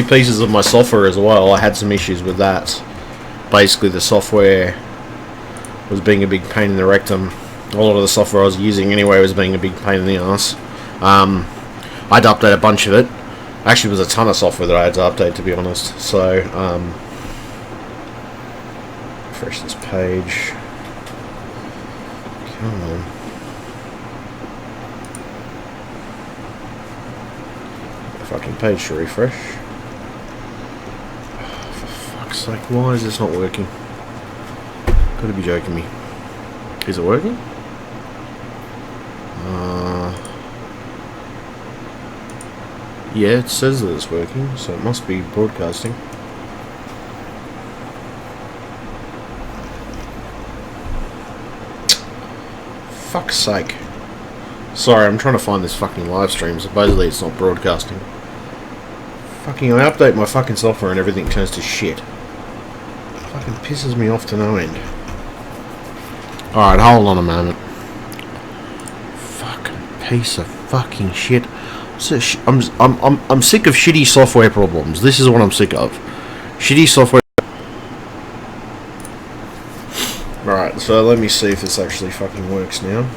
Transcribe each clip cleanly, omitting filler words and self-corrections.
pieces of my software as well. I had some issues with that. Basically, the software was being a big pain in the rectum. A lot of the software I was using anyway was being a big pain in the ass. I had to update a bunch of it. Actually, it was a ton of software that I had to update, to be honest. So, refresh this page. Come on. Fucking page to refresh. Oh, for fuck's sake, why is this not working? Gotta be joking me. Is it working? Yeah, it says that it's working, so it must be broadcasting. Fuck's sake. Sorry, I'm trying to find this fucking live stream. Supposedly it's not broadcasting. Fucking, I update my fucking software and everything turns to shit. Fucking pisses me off to no end. Alright, hold on a moment. Fucking piece of fucking shit. I'm sick of shitty software problems. This is what I'm sick of. Shitty software. Alright, so let me see if this actually fucking works now.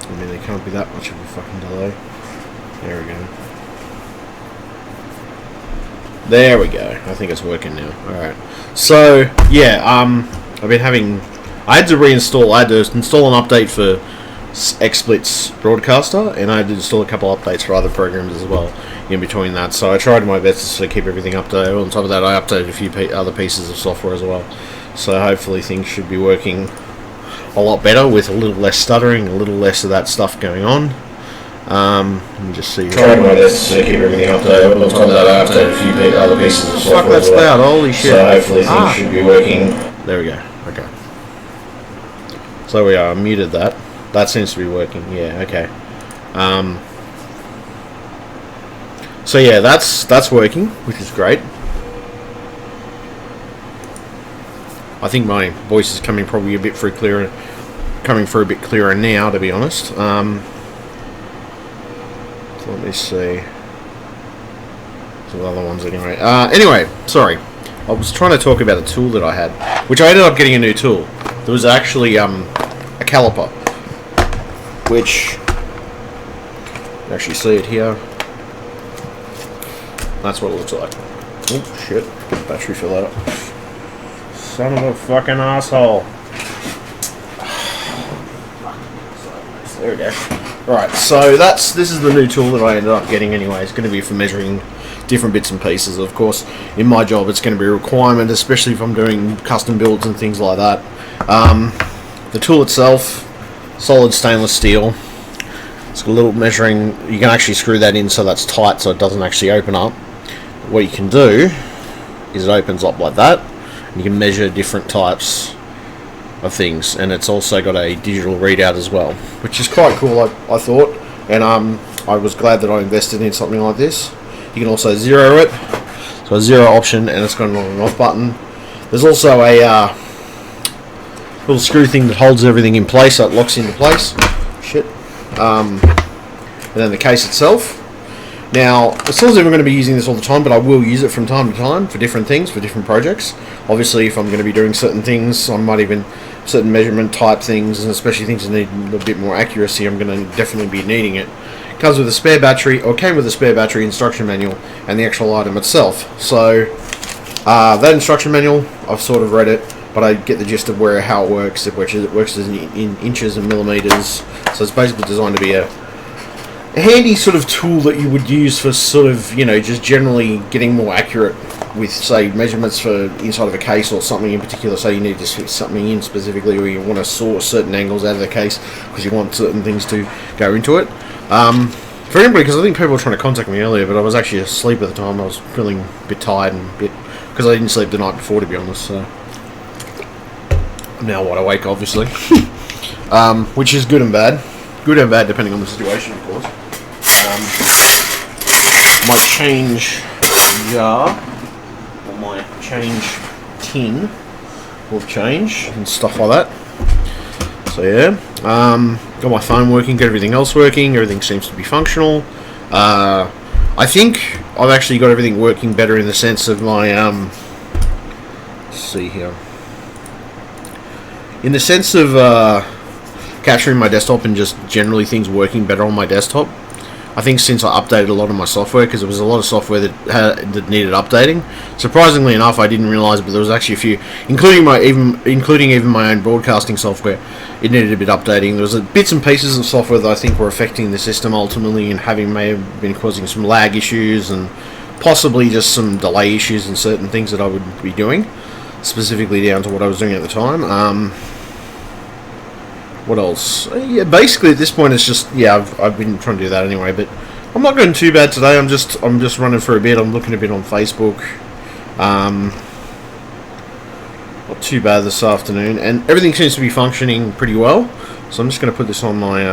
I mean, there can't be that much of a fucking delay. There we go. There we go. I think it's working now. Alright. So, yeah, I've been having... I had to install an update for XSplit's Broadcaster, and I had to install a couple updates for other programs as well in between that. So I tried my best to keep everything updated. On top of that, I updated a few other pieces of software as well. So hopefully things should be working a lot better with a little less stuttering, a little less of that stuff going on. Let me just see. Tried my best to keep everything updated. On top of that, I updated a few other pieces of software. Fuck, that's loud. Holy shit. So hopefully things should be working. There we go. Okay. So we are. I muted that. That seems to be working. Yeah, okay. So yeah, that's working, which is great. I think my voice is coming probably a bit through a bit clearer now, to be honest. So let me see. Some other ones anyway. Anyway, sorry. I was trying to talk about a tool that I had, which I ended up getting a new tool. There was actually a caliper, which you actually see it here. That's what it looks like. Oh shit! Get the battery fill that up. Son of a fucking asshole. There we go. Right, so this is the new tool that I ended up getting anyway. It's going to be for measuring different bits and pieces. Of course, in my job it's going to be a requirement, especially if I'm doing custom builds and things like that. The tool itself, solid stainless steel. It's got a little measuring, you can actually screw that in so that's tight so it doesn't actually open up. What you can do is it opens up like that, and you can measure different types of things, and it's also got a digital readout as well, which is quite cool, I thought, and I was glad that I invested in something like this. You can also zero it, so a zero option, and it's got an on and off button. There's also a little screw thing that holds everything in place, so it locks into place. Shit. And then the case itself. Now, it's not as if I'm going to be using this all the time, but I will use it from time to time for different things, for different projects. Obviously, if I'm going to be doing certain things, I might even certain measurement type things, and especially things that need a bit more accuracy, I'm going to definitely be needing it. It comes with a spare battery, or came with a spare battery instruction manual, and the actual item itself. So, that instruction manual, I've sort of read it, but I get the gist of how it works. It works as in inches and millimeters, so it's basically designed to be a handy sort of tool that you would use for sort of, just generally getting more accurate with, say, measurements for inside of a case or something in particular. Say you need to fit something in specifically, or you want to source certain angles out of the case because you want certain things to go into it. For anybody, because I think people were trying to contact me earlier, but I was actually asleep at the time. I was feeling a bit tired and because I didn't sleep the night before, to be honest. So I'm now wide awake, obviously, which is good and bad. Good and bad depending on the situation, of course. My change jar, or my change tin, will change and stuff like that. So yeah, got got my phone working, got everything else working. Everything seems to be functional. I think I've actually got everything working better in the sense of my let's see here. In the sense of capturing my desktop and just generally things working better on my desktop. I think since I updated a lot of my software, because there was a lot of software that needed updating. Surprisingly enough, I didn't realise, but there was actually a few, including even my own broadcasting software. It needed a bit updating. There was bits and pieces of software that I think were affecting the system ultimately, and may have been causing some lag issues and possibly just some delay issues in certain things that I would be doing, specifically down to what I was doing at the time. What else? Yeah, basically at this point it's just, yeah, I've been trying to do that anyway, but I'm not going too bad today. I'm just running for a bit. I'm looking a bit on Facebook. Not too bad this afternoon, and everything seems to be functioning pretty well. So I'm just going to put this on my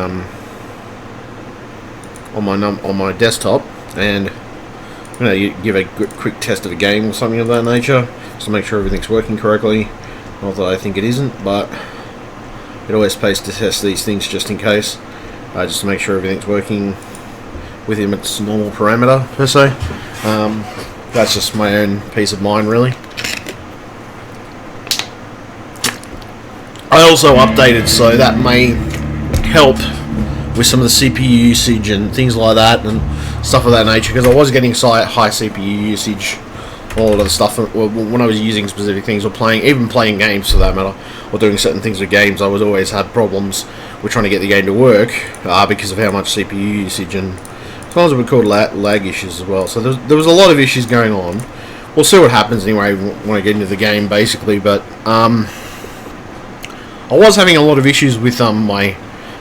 on my desktop, and I'm going to give a quick test of a game or something of that nature, just to make sure everything's working correctly. Not that I think it isn't, but it always pays to test these things just in case, just to make sure everything's working within its normal parameter, per se. That's just my own peace of mind, really. I also updated, so that may help with some of the CPU usage and things like that, and stuff of that nature, because I was getting high CPU usage, all of the stuff when I was using specific things, or even playing games for that matter, or doing certain things with games. I was always had problems with trying to get the game to work because of how much CPU usage, and sometimes it would cause lag issues as well. So there was a lot of issues going on. We'll see what happens anyway when I get into the game, basically. But I was having a lot of issues with my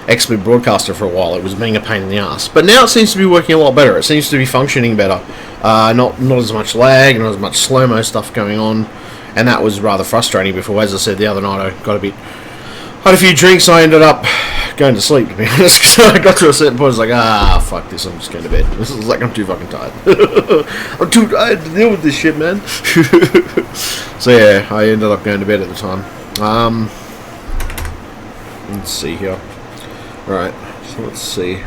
XSplit broadcaster for a while. It was being a pain in the ass, but now it seems to be working a lot better. It seems to be functioning better. Not as much lag, not as much slow-mo stuff going on, and that was rather frustrating before. As I said the other night, I had a few drinks. I ended up going to sleep, to be honest, because I got to a certain point. I was like, fuck this, I'm just going to bed. This is like, I'm too fucking tired. I'm too tired to deal with this shit, man. So yeah, I ended up going to bed at the time. Let's see here. Right, so let's see.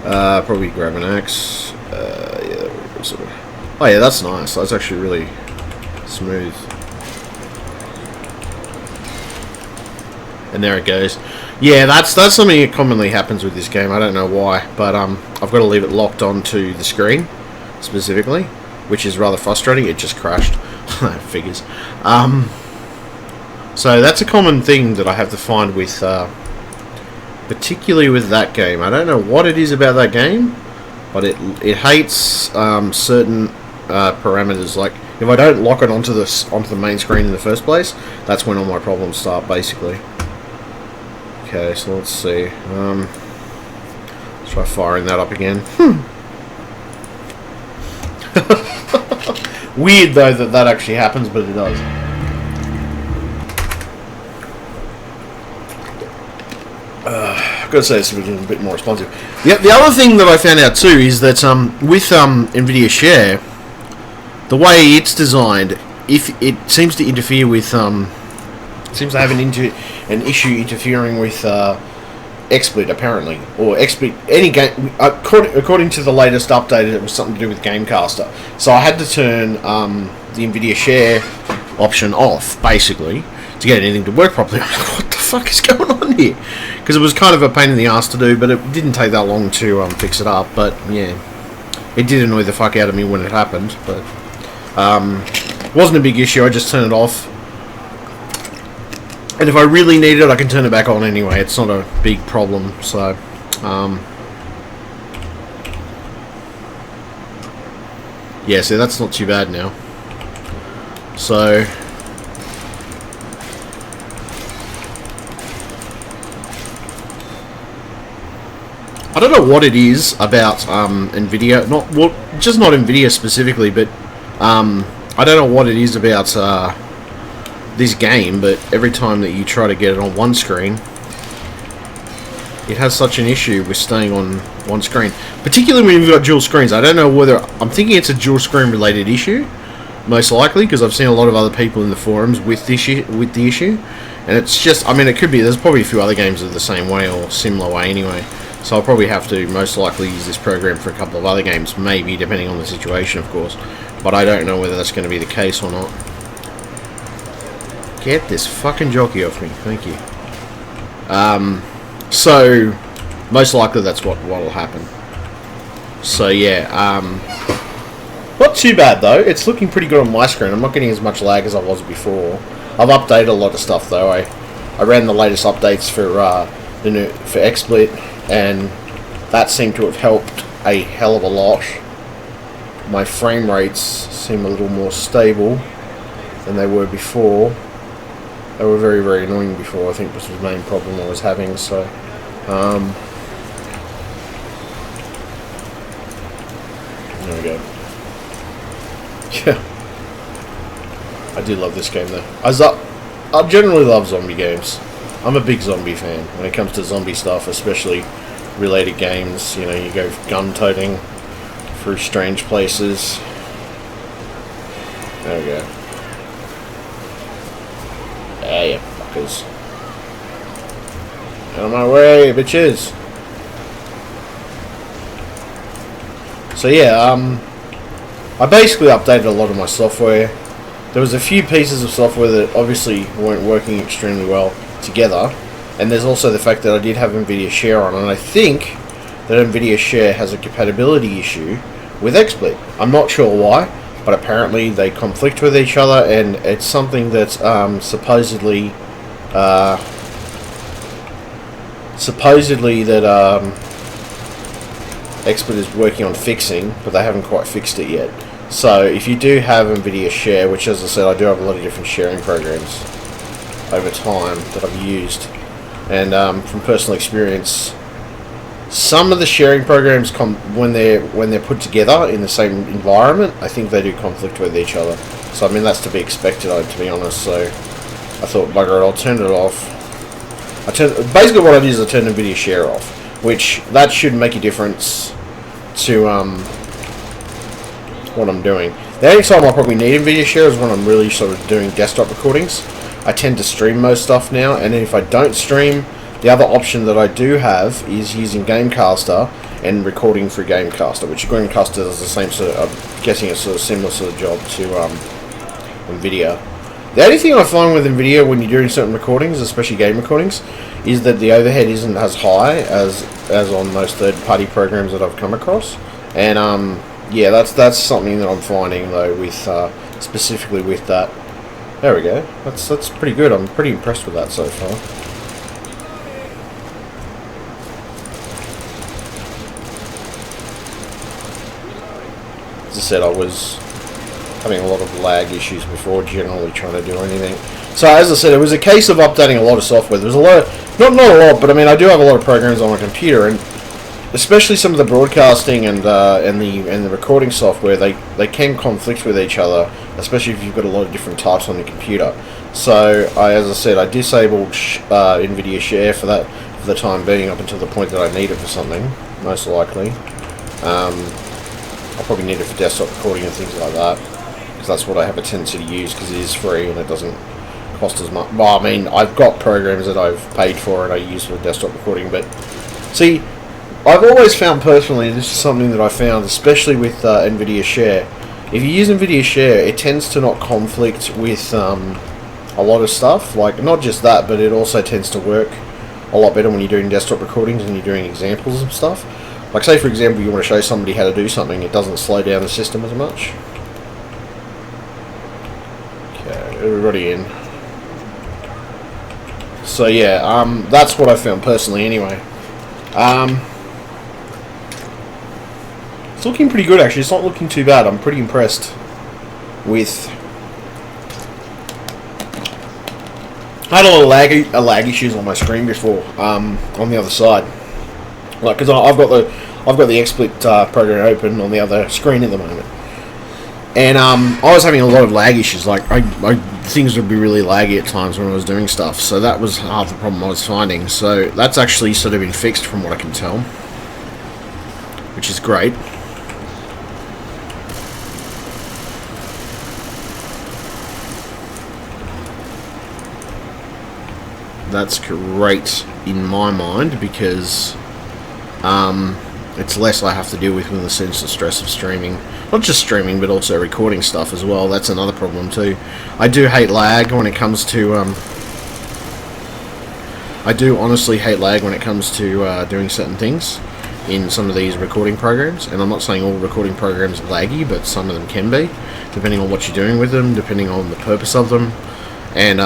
Probably grab an axe. Yeah, sort of. Oh yeah, that's nice. That's actually really smooth. And there it goes. Yeah, that's something that commonly happens with this game. I don't know why, but I've got to leave it locked onto the screen specifically, which is rather frustrating. It just crashed. Figures. So that's a common thing that I have to find with, particularly with that game. I don't know what it is about that game, but it hates certain parameters. Like if I don't lock it onto the main screen in the first place, that's when all my problems start, basically. Okay, so let's see. Let's try firing that up again. Weird though that actually happens, but it does. I've got to say it's a bit more responsive. The other thing that I found out too is that with NVIDIA Share, the way it's designed, if it seems to interfere with, seems to have an issue interfering with XSplit apparently, or XSplit any game. According to the latest update, it was something to do with Gamecaster. So I had to turn the NVIDIA Share option off, basically, to get anything to work properly. I'm like, what the fuck is going on here? Because it was kind of a pain in the ass to do, but it didn't take that long to fix it up. But yeah, it did annoy the fuck out of me when it happened, but it wasn't a big issue. I just turned it off, and if I really need it, I can turn it back on anyway. It's not a big problem. So yeah, so that's not too bad now. So I don't know what it is about NVIDIA, just not NVIDIA specifically, but I don't know what it is about this game, but every time that you try to get it on one screen, it has such an issue with staying on one screen, particularly when you've got dual screens. I don't know whether, I'm thinking it's a dual screen related issue, most likely, because I've seen a lot of other people in the forums with the issue, and it's just, I mean, it could be, there's probably a few other games that are the same way or similar way anyway, so I'll probably have to most likely use this program for a couple of other games, maybe, depending on the situation, of course, but I don't know whether that's going to be the case or not. Get this fucking jockey off me, thank you. So, most likely that's what will happen. So yeah, not too bad though. It's looking pretty good on my screen. I'm not getting as much lag as I was before. I've updated a lot of stuff though. I ran the latest updates for for XSplit, and that seemed to have helped a hell of a lot. My frame rates seem a little more stable than they were before. They were very, very annoying before. I think this was the main problem I was having. So, there we go. Yeah, I do love this game though. I generally love zombie games. I'm a big zombie fan when it comes to zombie stuff, especially related games. You know, you go gun-toting through strange places. There we go. Ah, you fuckers. Out of my way, bitches. So yeah, I basically updated a lot of my software. There was a few pieces of software that obviously weren't working extremely well together, and there's also the fact that I did have NVIDIA Share on, and I think that NVIDIA Share has a compatibility issue with XSplit. I'm not sure why, but apparently they conflict with each other, and it's something that supposedly that XSplit is working on fixing, but they haven't quite fixed it yet. So if you do have NVIDIA Share, which as I said, I do have a lot of different sharing programs over time that I've used, and from personal experience, some of the sharing programs when they're put together in the same environment, I think they do conflict with each other. So I mean, that's to be expected, to be honest. So I thought, bugger it, I'll turn it off. Basically what I did is I turned NVIDIA Share off, which that should make a difference to what I'm doing. The only time I probably need NVIDIA Share is when I'm really sort of doing desktop recordings. I tend to stream most stuff now, and if I don't stream, the other option that I do have is using Gamecaster and recording through Gamecaster, which Gamecaster does the same sort of, I'm guessing it's sort of similar sort of job to NVIDIA. The only thing I find with NVIDIA when you're doing certain recordings, especially game recordings, is that the overhead isn't as high as on most third-party programs that I've come across. And yeah, that's something that I'm finding though with specifically with that. There we go. That's pretty good. I'm pretty impressed with that so far. As I said, I was having a lot of lag issues before generally trying to do anything. So as I said, it was a case of updating a lot of software. There's a lot of, not a lot, but I mean I do have a lot of programs on my computer, and especially some of the broadcasting and the recording software, they can conflict with each other, especially if you've got a lot of different types on the computer. So as I said, I disabled NVIDIA Share for the time being, up until the point that I need it for something, most likely. I'll probably need it for desktop recording and things like that, because that's what I have a tendency to use, because it is free and it doesn't cost as much. Well, I mean, I've got programs that I've paid for and I use for desktop recording, but see, I've always found personally, and this is something that I found, especially with NVIDIA Share, if you use NVIDIA Share, it tends to not conflict with a lot of stuff. Like, not just that, but it also tends to work a lot better when you're doing desktop recordings and you're doing examples and stuff. Like, say for example, you want to show somebody how to do something, it doesn't slow down the system as much. Okay, everybody in. So yeah, that's what I found personally anyway. It's looking pretty good actually, it's not looking too bad. I'm pretty impressed with... I had a lot of lag issues on my screen before, on the other side. Like, because I've got the XSplit program open on the other screen at the moment, and I was having a lot of lag issues. Like, things would be really laggy at times when I was doing stuff. So that was half the problem I was finding. So that's actually sort of been fixed from what I can tell, which is great. that's great in my mind because it's less I have to deal with the sense of stress of streaming. Not just streaming, but also recording stuff as well. That's another problem too. I do hate lag when it comes to... I do honestly hate lag when it comes to doing certain things in some of these recording programs. And I'm not saying all recording programs are laggy, but some of them can be, depending on what you're doing with them, depending on the purpose of them. And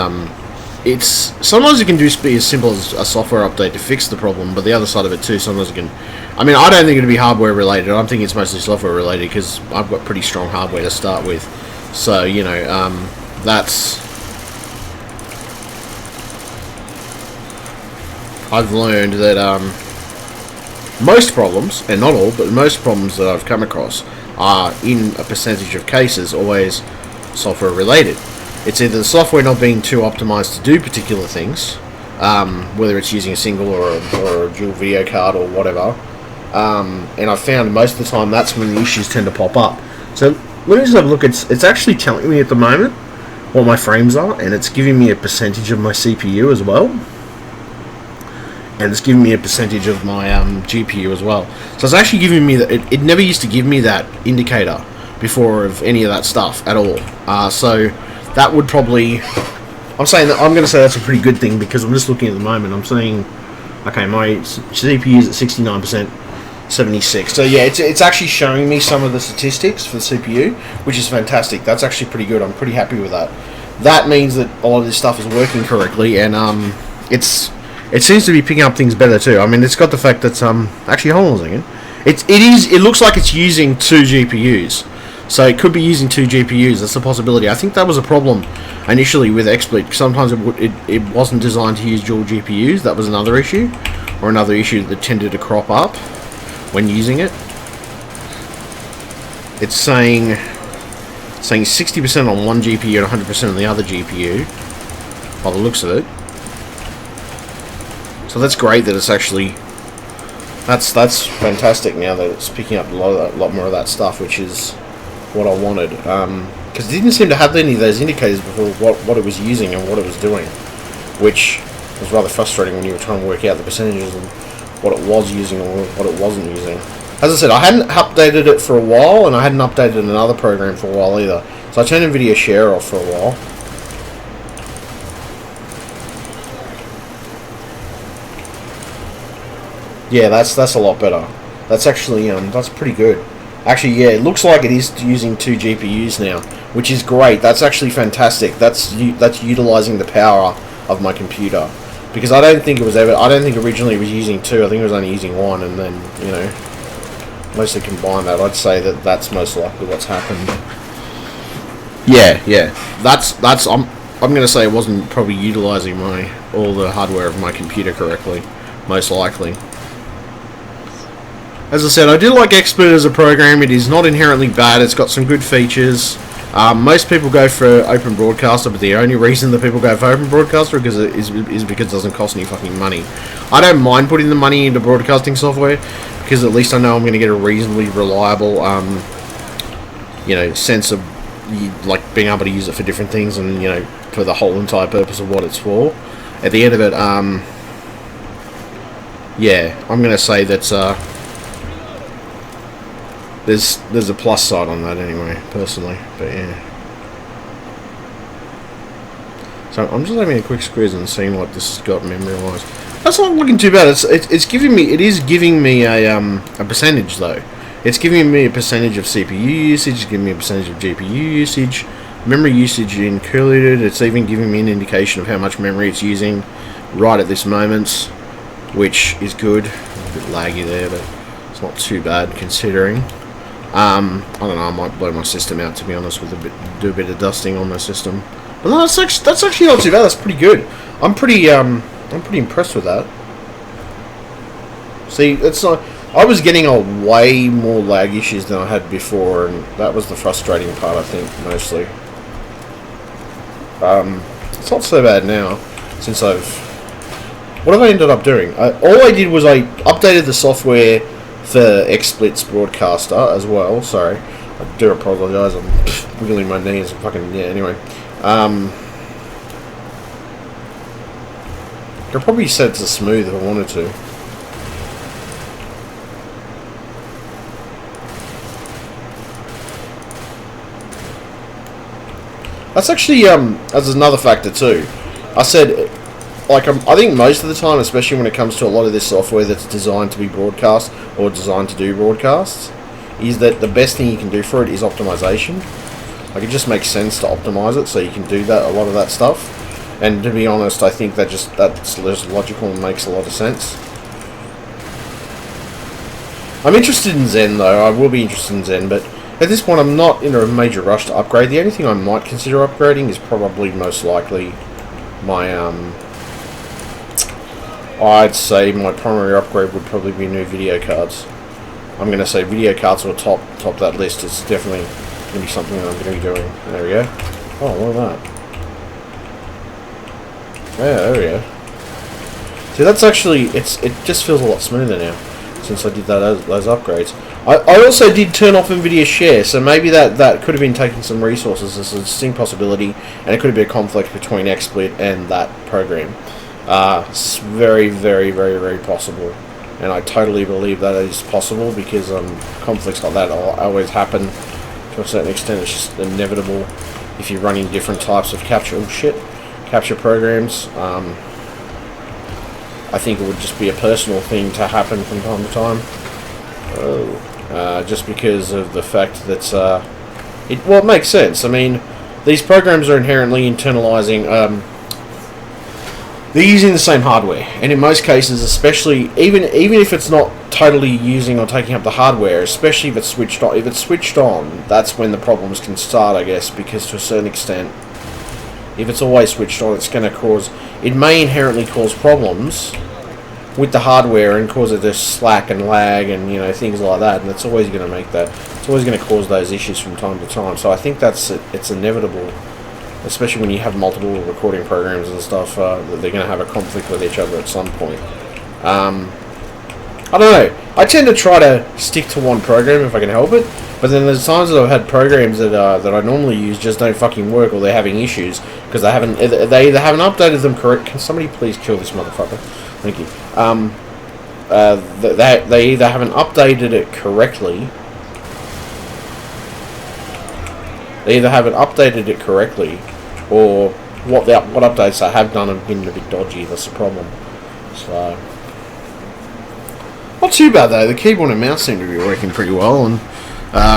it's sometimes it can just be as simple as a software update to fix the problem, but the other side of it too, sometimes it can... I mean, I don't think it'll be hardware related. I think it's mostly software related because I've got pretty strong hardware to start with. So, you know, that's... I've learned that most problems, and not all, but most problems that I've come across are, in a percentage of cases, always software related. It's either the software not being too optimized to do particular things, whether it's using a single or a dual video card or whatever, and I've found most of the time that's when the issues tend to pop up. So let me just have a look. It's actually telling me at the moment what my frames are, and it's giving me a percentage of my CPU as well, and it's giving me a percentage of my GPU as well. So it's actually giving me that. It never used to give me that indicator before of any of that stuff at all. So that would probably... I'm going to say that's a pretty good thing because I'm just looking at the moment. I'm seeing, okay, my CPU is at 69%, 76. So yeah, it's actually showing me some of the statistics for the CPU, which is fantastic. That's actually pretty good. I'm pretty happy with that. That means that a lot of this stuff is working correctly, and it seems to be picking up things better too. I mean, it's got the fact that actually, hold on a second. It looks like it's using 2 GPUs. So it could be using 2 GPUs. That's a possibility. I think that was a problem initially with XSplit. Sometimes it wasn't designed to use dual GPUs. That was another issue, or another issue that tended to crop up when using it. It's saying 60% on one GPU and 100% on the other GPU, by the looks of it. So that's great that it's actually... That's fantastic now that it's picking up a lot more of that stuff, which is what I wanted, because it didn't seem to have any of those indicators before what it was using and what it was doing, which was rather frustrating when you were trying to work out the percentages and what it was using or what it wasn't using. As I said, I hadn't updated it for a while, and I hadn't updated another program for a while either, so I turned NVIDIA Share off for a while. Yeah, that's a lot better. That's actually that's pretty good. Actually, yeah, it looks like it is using 2 GPUs now, which is great. That's actually fantastic. That's utilizing the power of my computer, because I don't think originally it was using 2. I think it was only using 1, and then, you know, mostly combined that. I'd say that that's most likely what's happened. Yeah. I'm going to say it wasn't probably utilizing all the hardware of my computer correctly, most likely. As I said, I do like XSplit as a program. It is not inherently bad. It's got some good features. Most people go for Open Broadcaster, but the only reason that people go for Open Broadcaster is because it doesn't cost any fucking money. I don't mind putting the money into broadcasting software, because at least I know I'm going to get a reasonably reliable, sense of like being able to use it for different things, and for the whole entire purpose of what it's for. At the end of it, yeah, I'm going to say that. There's a plus side on that anyway, personally, but yeah. So I'm just having a quick squeeze and seeing what this has got memory-wise. That's not looking too bad. It is giving me a percentage though. It's giving me a percentage of CPU usage. It's giving me a percentage of GPU usage, memory usage included. It's even giving me an indication of how much memory it's using right at this moment, which is good. A bit laggy there, but it's not too bad considering. I don't know, I might blow my system out, to be honest, do a bit of dusting on my system. But no, that's actually not too bad. That's pretty good. I'm pretty impressed with that. See, it's not. I was getting a way more lag issues than I had before, and that was the frustrating part, I think, mostly. It's not so bad now, since what have I ended up doing? All I did was I updated the software for XSplit's Broadcaster as well. Sorry, I do apologise. I'm wiggling my knees. Fucking yeah. Anyway, I could probably set it to smooth if I wanted to. That's actually that's another factor too. I said, like, I think most of the time, especially when it comes to a lot of this software that's designed to be broadcast or designed to do broadcasts, is that the best thing you can do for it is optimization. Like, it just makes sense to optimize it so you can do that, a lot of that stuff. And to be honest, I think that's just logical and makes a lot of sense. I'm interested in Zen though. I will be interested in Zen, but at this point I'm not in a major rush to upgrade. The only thing I might consider upgrading is probably most likely my I'd say my primary upgrade would probably be new video cards. I'm going to say video cards will top that list. It's definitely going to be something that I'm going to be doing. There we go. Oh, look at that. Yeah, there we go. See, that's actually, it just feels a lot smoother now since I did those upgrades. I also did turn off NVIDIA Share, so maybe that could have been taking some resources. There's a distinct possibility, and it could have been a conflict between XSplit and that program. It's very, very, very, very possible, and I totally believe that is possible because conflicts like that always happen to a certain extent. It's just inevitable if you're running different types of capture programs. I think it would just be a personal thing to happen from time to time. Just because of the fact that it makes sense. I mean, these programs are inherently internalizing. They're using the same hardware, and in most cases, especially even if it's not totally using or taking up the hardware, especially if it's switched on. If it's switched on, that's when the problems can start, I guess, because to a certain extent, if it's always switched on, it's going to cause. It may inherently cause problems with the hardware and cause it to slack and lag and things like that, and it's always going to make that. It's always going to cause those issues from time to time. So I think it's inevitable, especially when you have multiple recording programs and stuff, that they're going to have a conflict with each other at some point. I don't know. I tend to try to stick to one program if I can help it, but then there's times that I've had programs that I normally use just don't fucking work, or they're having issues because they either haven't updated them correct. Can somebody please kill this motherfucker? Thank you. They either haven't updated it correctly. Or what updates they have done have been a bit dodgy. That's the problem. So, not too bad though. The keyboard and mouse seem to be working pretty well, and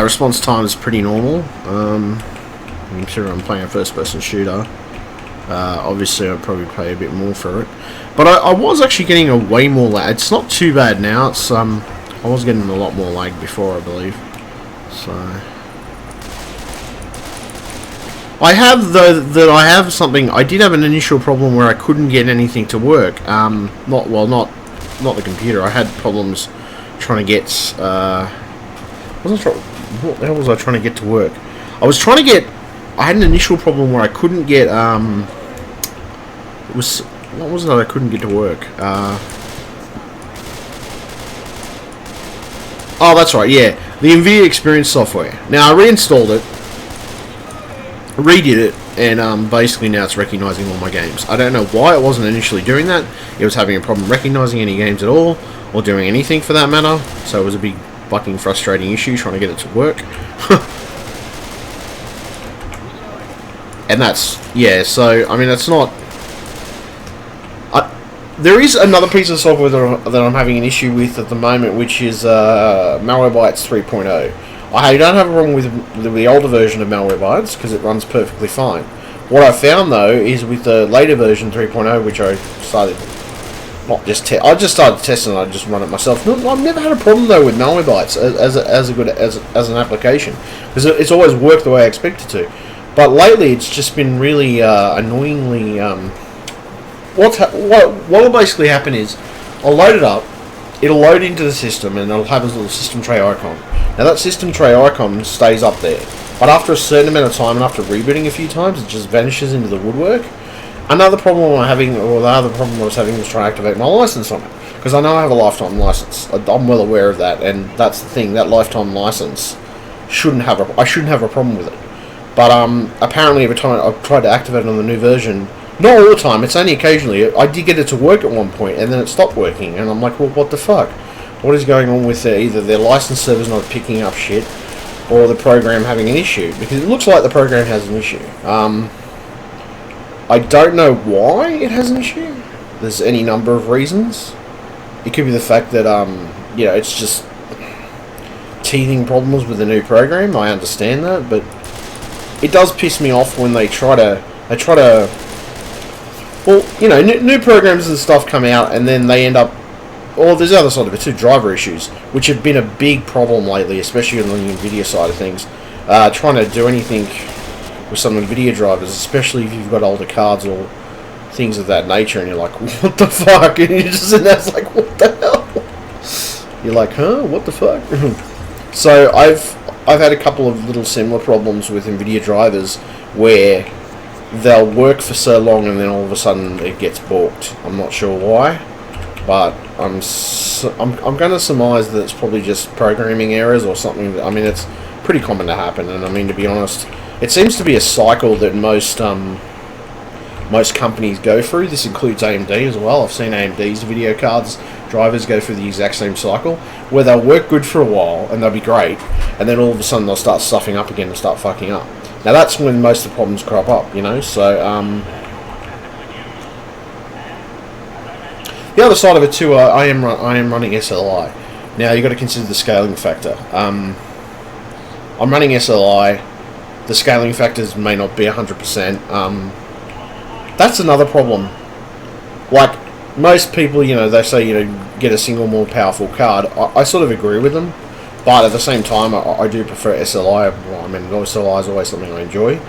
response time is pretty normal. Considering I'm playing a first-person shooter, obviously I'd probably pay a bit more for it. But I was actually getting a way more lag. It's not too bad now. It's I was getting a lot more lag before, I believe. So I have something. I did have an initial problem where I couldn't get anything to work. Not the computer. I had problems trying to get. What the hell was I trying to get to work? I had an initial problem where I couldn't get. What was it that I couldn't get to work? Oh, that's right. Yeah, the NVIDIA Experience software. Now I reinstalled it. Redid it, and basically now it's recognizing all my games. I don't know why it wasn't initially doing that. It was having a problem recognizing any games at all, or doing anything for that matter. So it was a big fucking frustrating issue trying to get it to work. And that's, yeah, so I mean it's not. There is another piece of software that I'm having an issue with at the moment, which is Malwarebytes 3.0. I don't have a problem with the older version of Malwarebytes because it runs perfectly fine. What I found though is with the later version 3.0, which I started I just started testing. I just run it myself. I've never had a problem though with Malwarebytes as an application because it's always worked the way I expect it to. But lately, it's just been really annoyingly. What will basically happen is, I'll load it up. It'll load into the system, and it'll have a little system tray icon. Now that system tray icon stays up there, but after a certain amount of time and after rebooting a few times, it just vanishes into the woodwork. Another problem I'm having, or the other problem I was having, was trying to activate my license on it, because I know I have a lifetime license. I'm well aware of that, and that's the thing. That lifetime license I shouldn't have a problem with it. But apparently, every time I've tried to activate it on the new version, Not all the time, it's only occasionally. I did get it to work at one point, and then it stopped working, and I'm like, well, what the fuck? What is going on with either their license server's not picking up shit, or the program having an issue? Because it looks like the program has an issue. I don't know why it has an issue. There's any number of reasons. It could be the fact that, it's just teething problems with the new program. I understand that, but it does piss me off when they try to, well, new programs and stuff come out, and then they end up, or there's the other side of it too, driver issues, which have been a big problem lately, especially on the NVIDIA side of things. Trying to do anything with some NVIDIA drivers, especially if you've got older cards or things of that nature, and you're like, what the fuck? And you're just in there, it's like, what the hell? You're like, huh? What the fuck? So I've had a couple of little similar problems with NVIDIA drivers where they'll work for so long and then all of a sudden it gets balked. I'm not sure why, but I'm going to surmise that it's probably just programming errors or something. I mean, it's pretty common to happen, and I mean, to be honest, it seems to be a cycle that most companies go through. This includes AMD as well. I've seen AMD's video cards drivers go through the exact same cycle, where they'll work good for a while and they'll be great, and then all of a sudden they'll start stuffing up again and start fucking up. Now that's when most of the problems crop up, so the other side of it too, I am running SLI. Now you've got to consider the scaling factor. I'm running SLI. The scaling factors may not be 100%. That's another problem. Like, most people, they say, get a single more powerful card. I sort of agree with them, but at the same time, I do prefer SLI. Well, I mean, SLI is always something I enjoy.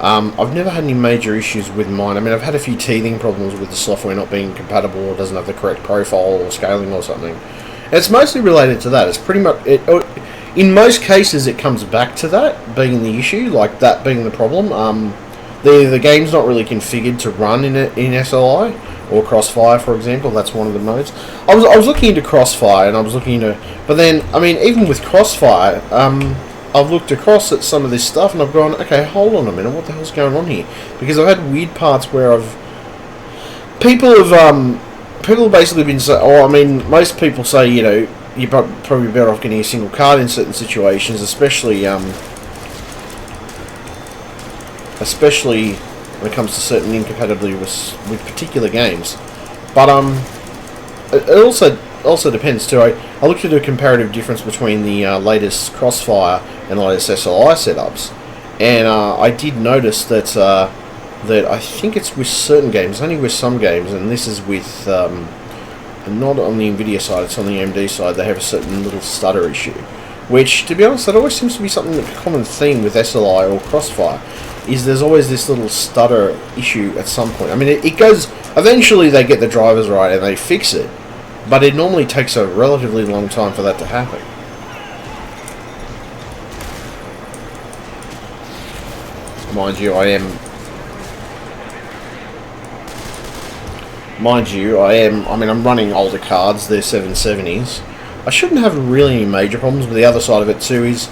I've never had any major issues with mine. I mean, I've had a few teething problems with the software not being compatible or doesn't have the correct profile or scaling or something. And it's mostly related to that. It's pretty much... in most cases, it comes back to that being the issue, like that being the problem. The game's not really configured to run in SLI or Crossfire, for example. That's one of the modes. I was looking into Crossfire, and I was looking into... But then, I mean, even with Crossfire, I've looked across at some of this stuff, and I've gone, okay, hold on a minute, what the hell's going on here? Because I've had weird parts where people have basically been saying, most people say, you're probably better off getting a single card in certain situations, especially when it comes to certain incompatibility with particular games. But it also depends too. I looked at a comparative difference between the latest Crossfire and the latest SLI setups, and I did notice that I think it's with certain games, only with some games, and this is with not on the NVIDIA side, it's on the AMD side. They have a certain little stutter issue, which, to be honest, that always seems to be something, a common theme with SLI or Crossfire, is there's always this little stutter issue at some point. I mean, it goes... Eventually they get the drivers right and they fix it, but it normally takes a relatively long time for that to happen. Mind you, I'm running older cards, they're 770s. I shouldn't have really any major problems, but the other side of it too is,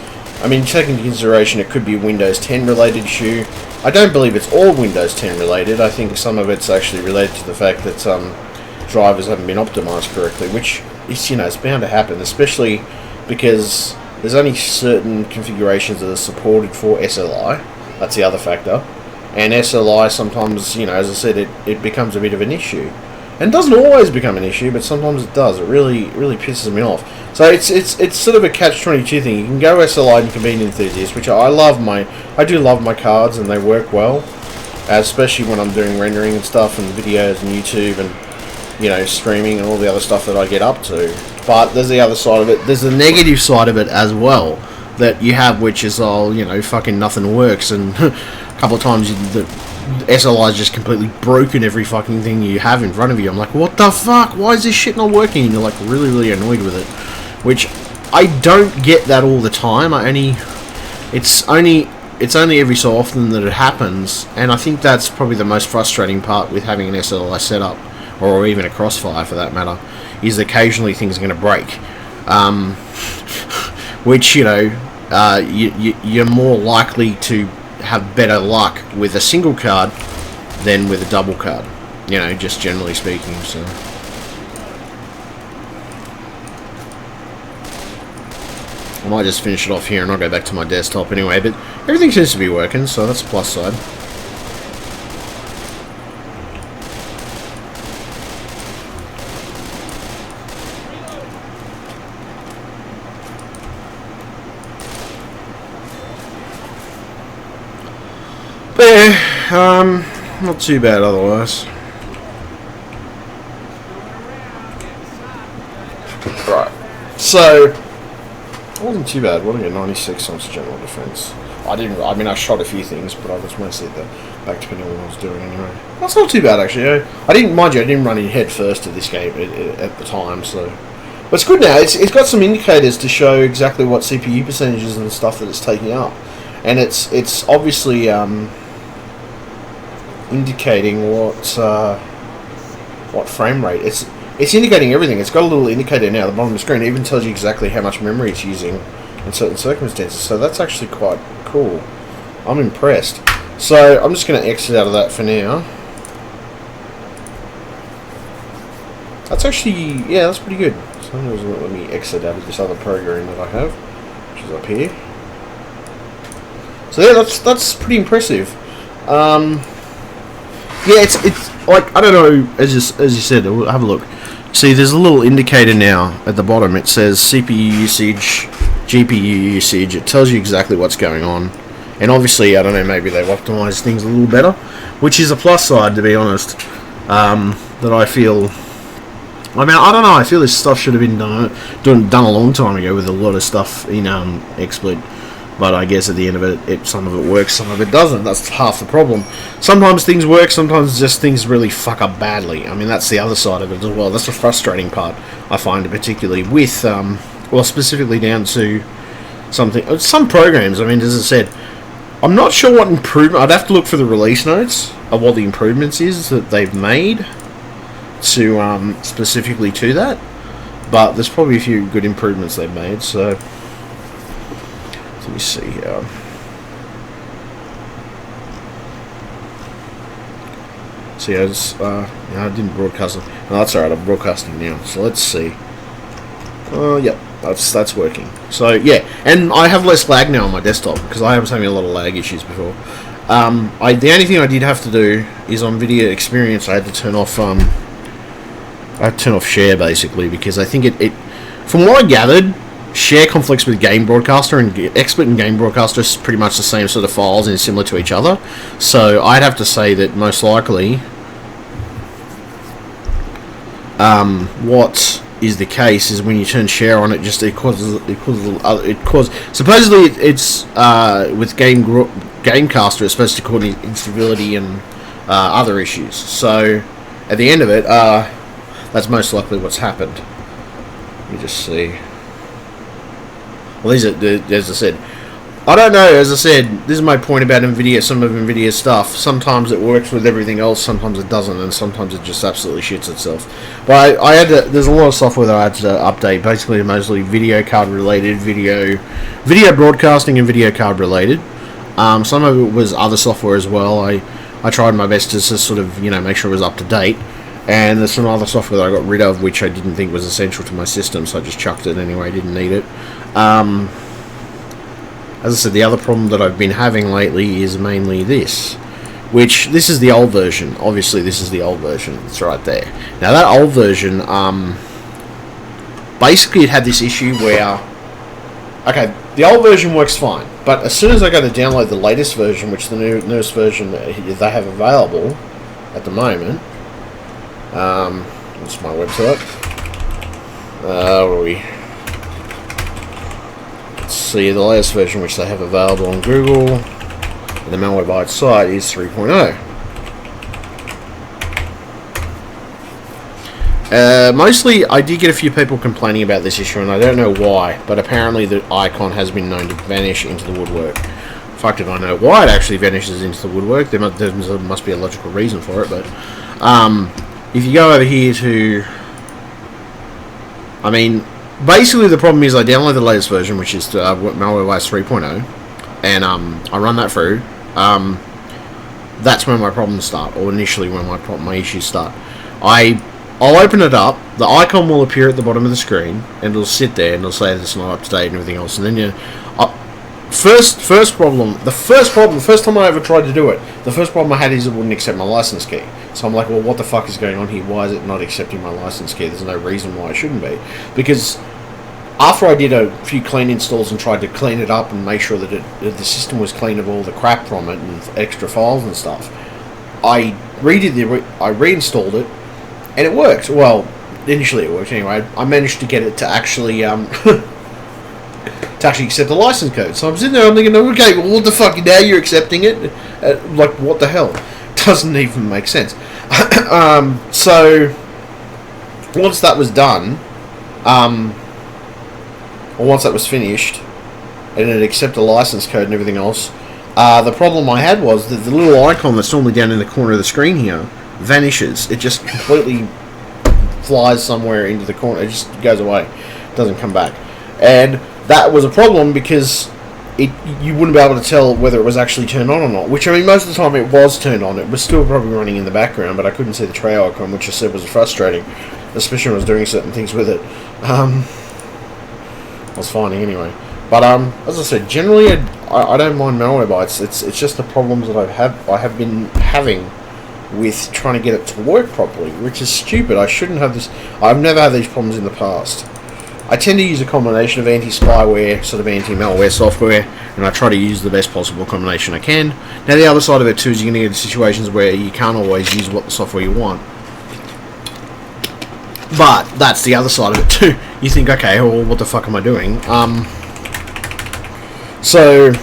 taking into consideration it could be a Windows 10 related issue. I don't believe it's all Windows 10 related. I think some of it's actually related to the fact that drivers haven't been optimized correctly, which is, it's bound to happen, especially because there's only certain configurations that are supported for SLI. That's the other factor. And SLI sometimes, as I said, it becomes a bit of an issue. And it doesn't always become an issue, but sometimes it does. It really pisses me off. So it's sort of a catch-22 thing. You can go SLI and you can be an enthusiast, which I do love my cards, and they work well, especially when I'm doing rendering and stuff, and videos and YouTube and streaming and all the other stuff that I get up to. But there's the other side of it. There's the negative side of it as well that you have, which is fucking nothing works, and a couple of times the SLI is just completely broken every fucking thing you have in front of you. I'm like, what the fuck? Why is this shit not working? And you're like really, really annoyed with it, which I don't get that all the time. It's only every so often that it happens, and I think that's probably the most frustrating part with having an SLI setup, or even a Crossfire for that matter, is occasionally things are going to break, which you're more likely to have better luck with a single card than with a double card. You know, just generally speaking. So. I might just finish it off here and I'll go back to my desktop anyway, but everything seems to be working, so that's a plus side. But yeah, not too bad otherwise. Right, so it wasn't too bad. What did I get? 96 on general defense. I mean, I shot a few things, but I was mostly at the back depending on what I was doing anyway. That's not too bad actually. I didn't run in head first at this game at the time, so. But it's good now. It's got some indicators to show exactly what CPU percentages and stuff that it's taking up, and it's obviously indicating what frame rate. It's indicating everything. It's got a little indicator now at the bottom of the screen. It even tells you exactly how much memory it's using in certain circumstances. So that's actually quite cool. I'm impressed. So I'm just going to exit out of that for now. That's actually, yeah, that's pretty good. So let me exit out of this other program that I have, which is up here. So yeah, that's pretty impressive. Yeah, it's like, I don't know, as you said, have a look. See, there's a little indicator now at the bottom. It says CPU usage, GPU usage. It tells you exactly what's going on. And obviously, I don't know, maybe they've optimized things a little better, which is a plus side, to be honest. That I feel. I mean, I don't know. I feel this stuff should have been done a long time ago with a lot of stuff in XSplit. But I guess at the end of it, some of it works, some of it doesn't. That's half the problem. Sometimes things work, sometimes just things really fuck up badly. I mean, that's the other side of it as well. That's the frustrating part, I find, particularly with, well, specifically down to some programs. I mean, as I said, I'm not sure what improvement. I'd have to look for the release notes of what the improvements is that they've made to specifically to that. But there's probably a few good improvements they've made. So let me see here. See, I didn't broadcast it. No, that's alright. I'm broadcasting now. So let's see. Yep, that's working. So yeah, and I have less lag now on my desktop because I was having a lot of lag issues before. The only thing I did have to do is on video experience I had to turn off share basically, because I think it from what I gathered, share conflicts with Game Broadcaster, and XSplit and Game Broadcaster is pretty much the same sort of files and similar to each other. So I'd have to say that most likely what is the case is when you turn share on, it causes supposedly it's with Gamecaster it's supposed to cause instability and other issues. So at the end of it, that's most likely what's happened. Let me just see. Well, these are, as I said, I don't know. As I said, this is my point about NVIDIA. Some of NVIDIA's stuff, sometimes it works with everything else, sometimes it doesn't, and sometimes it just absolutely shits itself. But I had to, there's a lot of software that I had to update, basically mostly video card related, video broadcasting and video card related. Some of it was other software as well. I tried my best to sort of, make sure it was up to date. And there's some other software that I got rid of, which I didn't think was essential to my system, so I just chucked it anyway. I didn't need it. As I said, the other problem that I've been having lately is mainly this, which this is the old version. Obviously, this is the old version. It's right there. Now, that old version, basically it had this issue where, okay, the old version works fine, but as soon as I go to download the latest version, which the newest version they have available at the moment, that's my website. Where are we? Let's see, the latest version which they have available on Google and the Malwarebytes site is 3.0. Mostly, I did get a few people complaining about this issue, and I don't know why, but apparently the icon has been known to vanish into the woodwork. In fact, if I know why it actually vanishes into the woodwork, there must be a logical reason for it, but if you go over here to, basically the problem is I download the latest version, which is Malwarebytes 3.0, and I run that through. that's when my problems start, or initially when my issues start. I'll open it up, the icon will appear at the bottom of the screen, and it'll sit there, and it'll say it's not up to date and everything else, and then first time I ever tried to do it, the first problem I had is it wouldn't accept my license key. So I'm like, well, what the fuck is going on here? Why is it not accepting my license key? There's no reason why it shouldn't be. Because after I did a few clean installs and tried to clean it up and make sure that the system was clean of all the crap from it and extra files and stuff, I reinstalled it, and it worked. Well, initially it worked anyway. I managed to get it to actually to actually accept the license code. So I'm sitting there, I'm thinking, okay, well, what the fuck? Now you're accepting it? Like, what the hell? Doesn't even make sense. So once that was done, or once that was finished, and it accepted the license code and everything else, the problem I had was that the little icon that's normally down in the corner of the screen here vanishes. It just completely flies somewhere into the corner. It just goes away. It doesn't come back. And that was a problem because you wouldn't be able to tell whether it was actually turned on or not. Which, I mean, most of the time it was turned on. It was still probably running in the background, but I couldn't see the tray icon, which I said was frustrating, especially when I was doing certain things with it. I was finding anyway. But as I said, generally I don't mind Malwarebytes. It's just the problems that I have been having with trying to get it to work properly, which is stupid. I shouldn't have this. I've never had these problems in the past. I tend to use a combination of anti-spyware, sort of anti-malware software, and I try to use the best possible combination I can. Now, the other side of it too is you're going to get situations where you can't always use what the software you want. But that's the other side of it too. You think, okay, well, what the fuck am I doing? So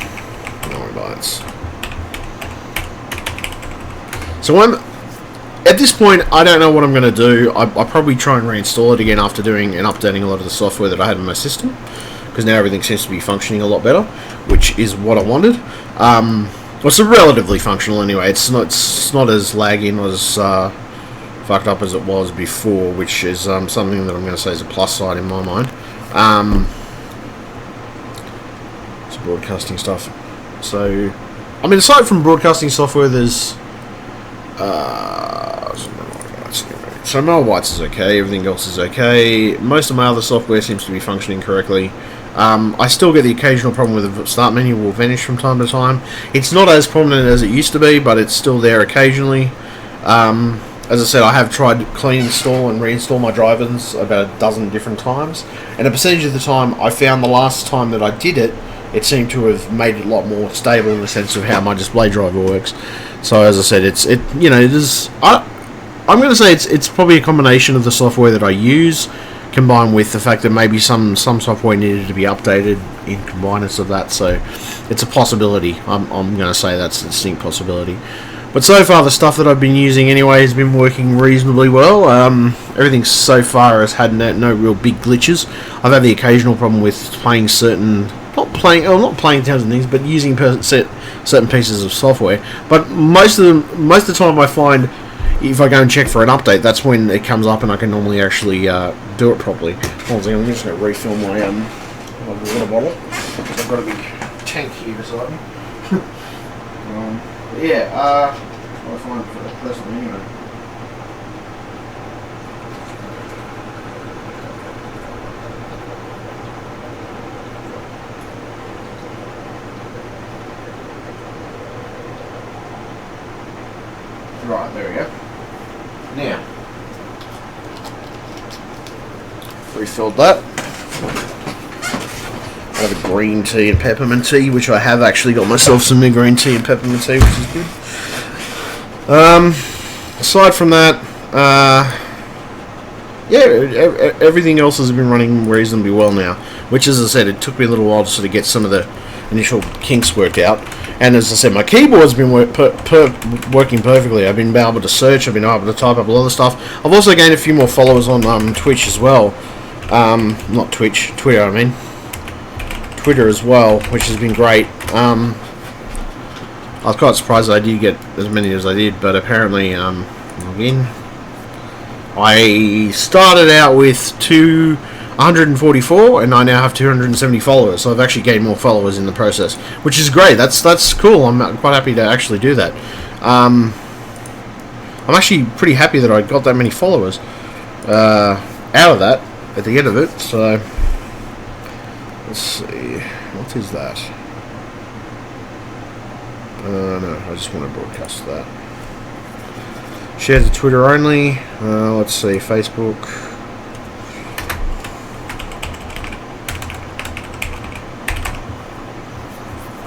at this point, I don't know what I'm going to do. I'll probably try and reinstall it again after doing and updating a lot of the software that I had in my system, because now everything seems to be functioning a lot better, which is what I wanted. Well, it's relatively functional anyway. It's not as laggy, not as fucked up as it was before, which is something that I'm going to say is a plus side in my mind. It's broadcasting stuff. So, I mean, aside from broadcasting software, there's so Malwarebytes is okay, everything else is okay. Most of my other software seems to be functioning correctly. I still get the occasional problem with the start menu will vanish from time to time. It's not as prominent as it used to be, but it's still there occasionally. As I said, I have tried to clean install and reinstall my drivers about a dozen different times, and a percentage of the time I found the last time that I did it, it seemed to have made it a lot more stable in the sense of how my display driver works. So as I said, I'm going to say it's probably a combination of the software that I use, combined with the fact that maybe some software needed to be updated in combinance of that. So it's a possibility. I'm going to say that's a distinct possibility. But so far, the stuff that I've been using anyway has been working reasonably well. Everything so far has had no real big glitches. I've had the occasional problem with playing not playing tons of things, but using certain pieces of software. But most of the time, I find if I go and check for an update, that's when it comes up, and I can normally actually do it properly. Hold on a second, I'm just going to refill my water bottle. I've got a big tank here beside me. I'll find for that person anyway. Right, there we go. Now, refilled that. I have a green tea and peppermint tea, which I have actually got myself some new green tea and peppermint tea, which is good. Aside from that, everything else has been running reasonably well now, which, as I said, it took me a little while to sort of get some of the initial kinks worked out. And as I said, my keyboard's been working perfectly. I've been able to search, I've been able to type up a lot of stuff. I've also gained a few more followers on Twitch as well. Not Twitch, Twitter, I mean. Twitter as well, which has been great. I was quite surprised that I did get as many as I did, but apparently, again, I started out with 144, and I now have 270 followers, so I've actually gained more followers in the process, which is great. That's cool. I'm quite happy to actually do that. I'm actually pretty happy that I got that many followers out of that at the end of it. So let's see, what is that? No, I just want to broadcast that. Share to Twitter only. Let's see, Facebook.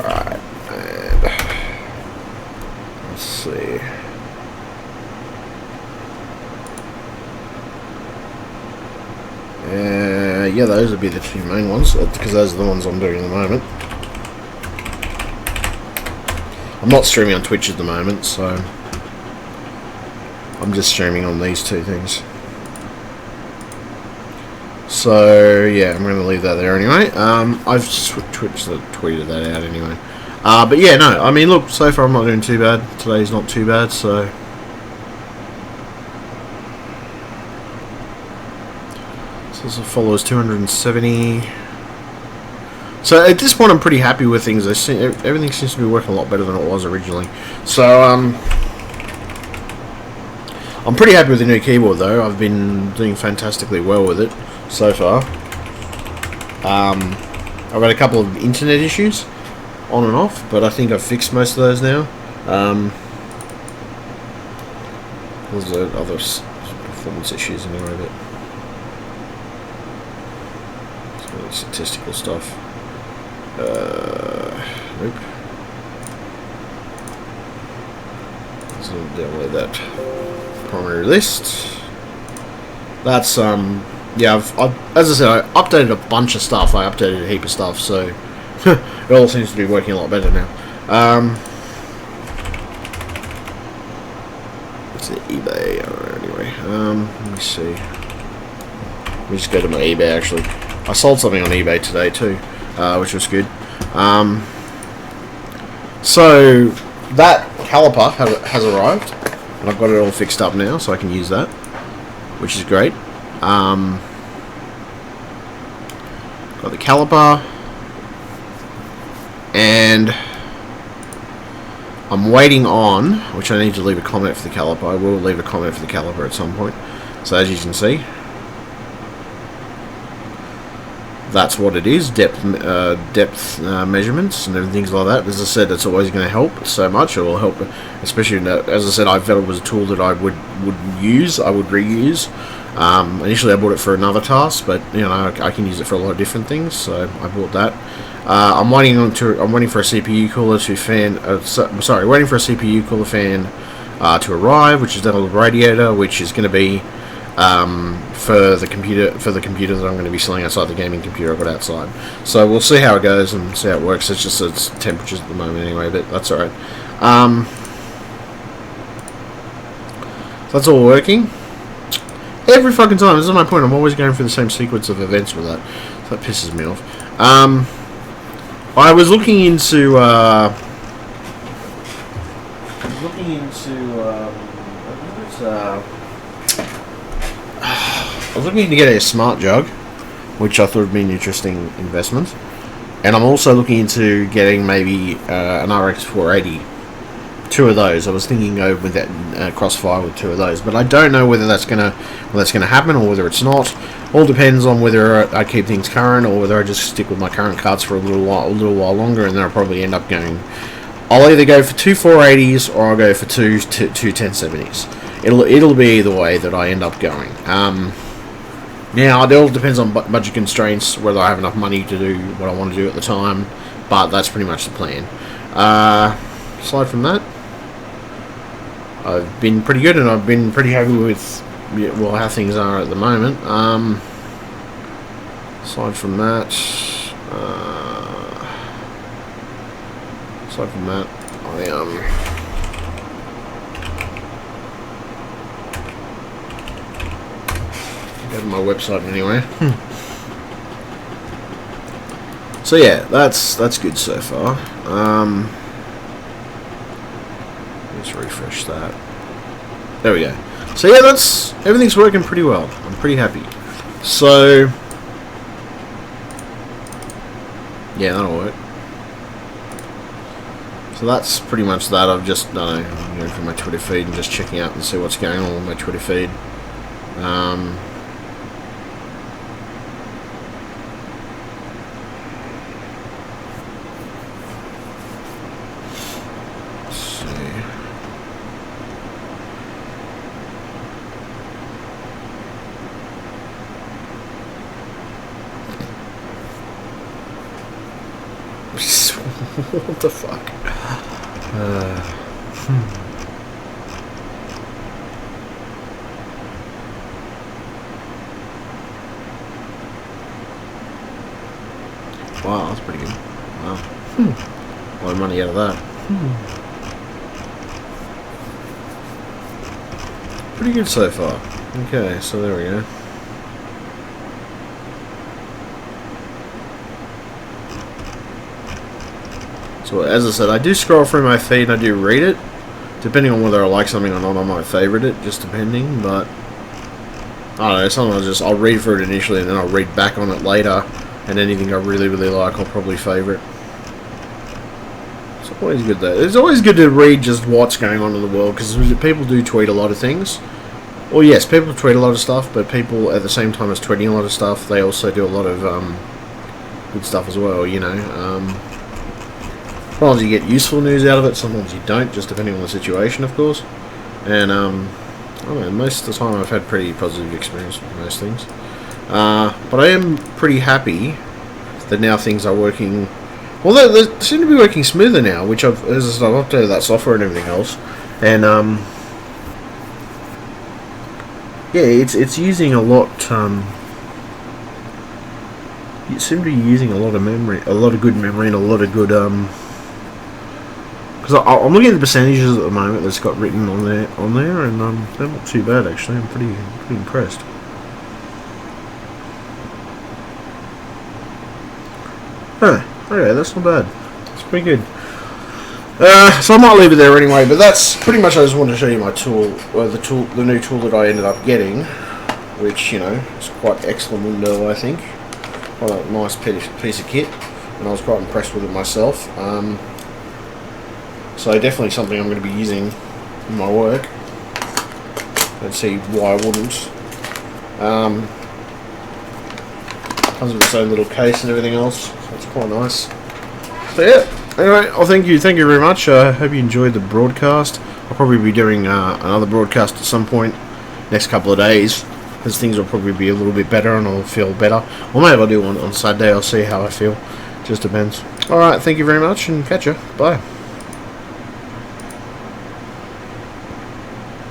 Alright, and let's see. Yeah, those would be the two main ones, because those are the ones I'm doing at the moment. I'm not streaming on Twitch at the moment, so I'm just streaming on these two things. So yeah, I'm going to leave that there anyway. I've tweeted that out anyway. But yeah, no, I mean, look, so far I'm not doing too bad. Today's not too bad, so. So followers 270. So at this point, I'm pretty happy with things. Everything seems to be working a lot better than it was originally. So I'm pretty happy with the new keyboard, though. I've been doing fantastically well with it so far. I've had a couple of internet issues on and off, but I think I've fixed most of those now. There's other performance issues anyway, but it's really statistical stuff. Nope. So download that primary list. That's yeah, I've as I said, I updated a bunch of stuff. I updated a heap of stuff, so it all seems to be working a lot better now. What's the eBay? Anyway, let me see. Let me just go to my eBay. Actually, I sold something on eBay today too, which was good. So that caliper has arrived, and I've got it all fixed up now, so I can use that, which is great. Got the caliper, and I'm waiting on, which I need to leave a comment for the caliper. I will leave a comment for the caliper at some point. So as you can see, that's what it is, depth measurements and everything like that. As I said, it's always going to help so much. It will help, especially as I said, I felt it was a tool that I would reuse. Initially I bought it for another task, but you know, I can use it for a lot of different things, so I bought that. I'm waiting for a CPU cooler to waiting for a CPU cooler fan to arrive, which is done on the radiator, which is going to be for the computer that I'm going to be selling outside the gaming computer I've got outside. So we'll see how it goes and see how it works. It's just it's temperatures at the moment anyway, but that's alright. So that's all working. Every fucking time, this is my point, I'm always going through the same sequence of events with that. So that pisses me off. I was looking into I was looking to get a smart jug, which I thought would be an interesting investment. And I'm also looking into getting maybe an RX 480. Two of those. I was thinking of with that Crossfire with two of those, but I don't know whether that's gonna happen or whether it's not. All depends on whether I keep things current or whether I just stick with my current cards for a little while longer, and then I'll probably end up going. I'll either go for two 480s or I'll go for two 1070s. It'll be either way that I end up going. Now it all depends on budget constraints, whether I have enough money to do what I want to do at the time, but that's pretty much the plan. Aside from that, I've been pretty good, and I've been pretty happy with how things are at the moment. Aside from that, I go to my website anyway. So yeah, that's good so far. Let's refresh that. There we go. So yeah, everything's working pretty well. I'm pretty happy. So yeah, that'll work. So that's pretty much that. I've just done going through my Twitter feed and just checking out and see what's going on with my Twitter feed. Let's see. What the fuck? Wow, that's pretty good. Wow. A lot of money out of that. Pretty good so far. Okay, so there we go. So as I said, I do scroll through my feed and I do read it. Depending on whether I like something or not, I might favorite it, just depending, but I don't know, sometimes I'll read through it initially and then I'll read back on it later, and anything I really, really like I'll probably favorite. It's always good though. It's always good to read just what's going on in the world, because people do tweet a lot of things. Well, yes, people tweet a lot of stuff, but people at the same time as tweeting a lot of stuff, they also do a lot of good stuff as well, you know. Sometimes you get useful news out of it, sometimes you don't, just depending on the situation, of course. And, I don't know, most of the time I've had pretty positive experience with most things. But I am pretty happy that now things are working. Well, they seem to be working smoother now, which I've updated that software and everything else. And, yeah, it's using a lot, you seem to be using a lot of memory, a lot of good memory and a lot of good, because I'm looking at the percentages at the moment that's got written on there, and they're not too bad actually. I'm pretty impressed. Huh, okay, that's not bad. It's pretty good. So I might leave it there anyway, but that's pretty much. I just wanted to show you my tool, the new tool that I ended up getting, which, you know, is quite excellent window, I think. Quite a nice piece of kit, and I was quite impressed with it myself. So definitely something I'm going to be using in my work. Let's see why I wouldn't. Comes with its own little case and everything else, so it's quite nice. So yeah, anyway, I'll thank you very much. I hope you enjoyed the broadcast. I'll probably be doing another broadcast at some point next couple of days, because things will probably be a little bit better and I'll feel better. Or maybe I'll do one on Saturday. I'll see how I feel. Just depends. Alright, thank you very much and catch ya. Bye.